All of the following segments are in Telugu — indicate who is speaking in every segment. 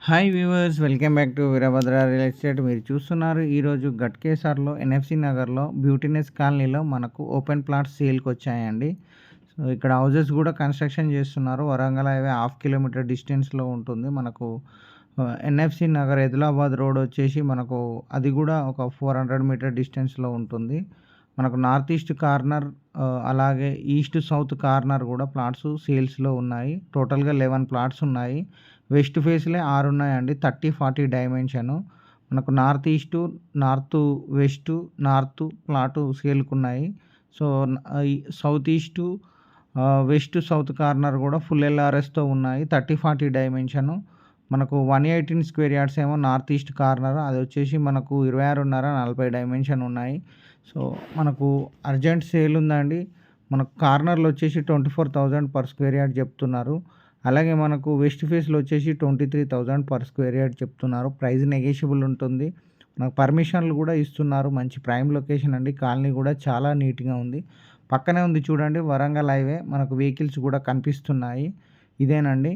Speaker 1: Hi viewers, welcome back to Veerabhadra real estate. మీరు చూస్తున్నారు ఈరోజు గట్కేసర్లో ఎన్ఎఫ్సి నగర్లో బ్యూటీనెస్ కాలనీలో మనకు ఓపెన్ ప్లాట్స్ సేల్కి వచ్చాయండి. సో ఇక్కడ హౌజెస్ కూడా కన్స్ట్రక్షన్ చేస్తున్నారు. వరంగల్ హైవే 1/2 కిలోమీటర్ డిస్టెన్స్లో ఉంటుంది మనకు. ఎన్ఎఫ్సి నగర్ ఎదిలాబాద్ రోడ్ వచ్చేసి మనకు అది కూడా ఒక 400 మీటర్ డిస్టెన్స్లో ఉంటుంది. మనకు నార్త్ ఈస్ట్ కార్నర్ అలాగే ఈస్ట్ సౌత్ కార్నర్ కూడా ప్లాట్స్ సేల్స్లో ఉన్నాయి. టోటల్గా 11 ప్లాట్స్ ఉన్నాయి. వెస్ట్ ఫేస్‌లే 6 ఉన్నాయండి. 30, 40 డైమెన్షను. మనకు north east, north west, north plot సేల్‌కున్నాయి. సో, ఈ south east, west south corner కూడా ఫుల్ ఎల్ఆర్ఎస్‌తో ఉన్నాయి. 30, 40 డైమెన్షను. మనకు 118 స్క్వేర్ యార్డ్స్ ఏమో నార్త్ ఈస్ట్ కార్నర్. అది వచ్చేసి మనకు 26.5, 40 డైమెన్షన్ ఉన్నాయి. సో, మనకు అర్జెంట్ సేల్ ఉందండి. మనకు కార్నర్‌లో వచ్చేసి 24,000 పర్ స్క్వేర్ యార్డ్ చెప్తున్నారు. అలాగే మనకు వెస్ట్ ఫేస్‌లో వచ్చేసి 23,000 పర్ స్క్వేర్ యార్డ్ చెప్తున్నారు. ప్రైస్ నెగోషియబుల్ ఉంటుంది. మనకు పర్మిషన్లు కూడా ఇస్తున్నారు. మంచి ప్రైమ్ లొకేషన్ అండి. కాలనీ కూడా చాలా నీట్‌గా ఉంది. పక్కనే ఉంది చూడండి వరంగల్ హైవే. మనకు వెహికల్స్ కూడా కనిపిస్తున్నాయి. ఇదేనండి.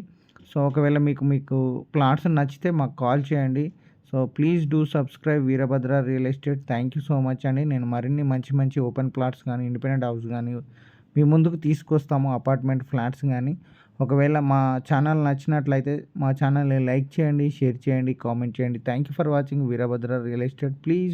Speaker 1: సో, ఒకవేళ మీకు ప్లాట్స్ నచ్చితే మాకు కాల్ చేయండి. So, please do subscribe Veerabhadra real estate. Thank you so much అండి. నేను మరిన్ని మంచి ఓపెన్ ప్లాట్స్ కానీ, ఇండిపెండెంట్ హౌస్ కానీ మీ ముందుకు తీసుకొస్తాము. అపార్ట్మెంట్ ఫ్లాట్స్ కానీ. ఒకవేళ మా ఛానల్ నచ్చినట్లయితే మా ఛానల్ని లైక్ చేయండి, షేర్ చేయండి, కామెంట్ చేయండి. Thank you for watching Veerabhadra real estate. Please